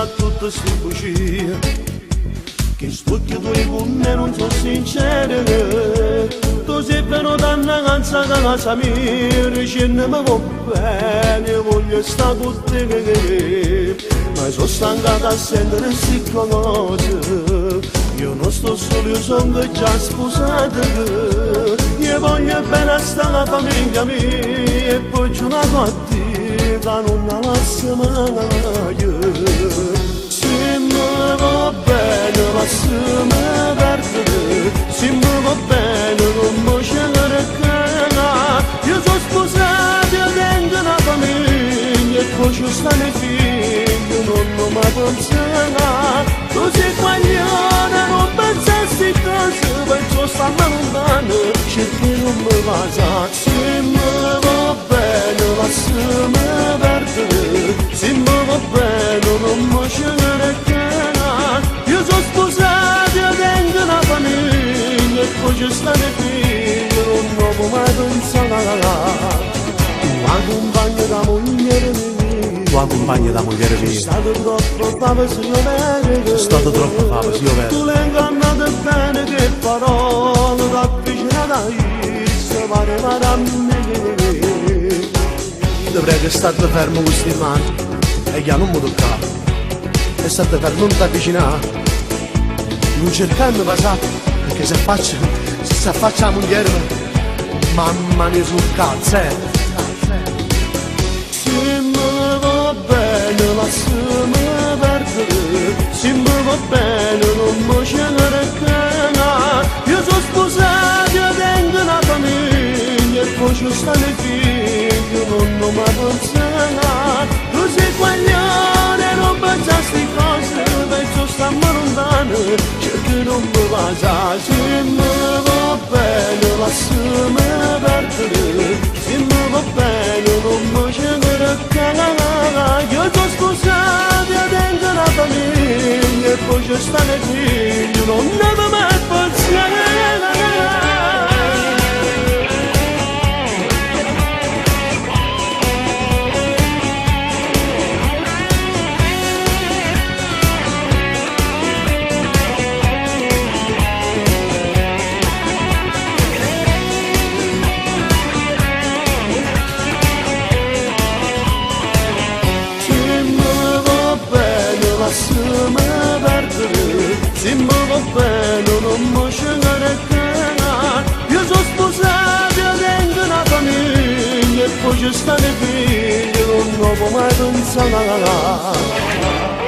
da tutte sti bugie, che stucchi tu con me non sono sincere. Tu sei venuto a una canza da casa mia, dicendo mi va bene, voglio stare con te. Ma sono stancata a sentere queste cose, io non sto solo, io sono già sposata. Io voglio bene a sta famiglia mia e poi c'è una mattina non la lascia mai. Se mi va bene lasciami perdere, se mi va bene non mi scendere cana. Io sono sposato e tengo una famiglia e poi ci stanno i figli, non mi pensa. Tu sei guaglione, non pensassi cose, penso stanno lontano, cerchi non mi va. Se mi va bene lasciami perdere, se mi va bene non mi scendere cana. Io sono sposato e tengo una famiglia e poi ci stanno i figli, non mi mai pensare. Tu accompagni da moglie mia, tu accompagni da moglie mia. stato troppo bravo se io vero, Sono stato troppo bravo, sì, io vero. tu l'hai ingannato bene che parole da vicino da io, pare a me. Dovrei che stare fermo con queste mani e che non mi toccare. E stare fermo, non ti avvicinare. Non cercando passato, perché se si affaccia la moglie, mamma mia sul cazzo, Se mi va bene lasciami perdere, se mi va bene non mi scendere cana. Io sono sposato e tengo una famiglia e poi ci stanno i figli, non mi pensa. Tu sei guaglione, non pensa a sti cose, penso stiamo lontano, cerchi non mi va. Se mi va bene lasciami perdere, se mi va bene non mi scendere cana. Io sono sposato e tengo una famiglia e poi ci stanno i figli, non mi mai pensare. Lasciami perdere, se mi va bene non mi scendere cana. Io sono sposato e tengo una famiglia e poi ci stanno i figli, non mi mai pensare.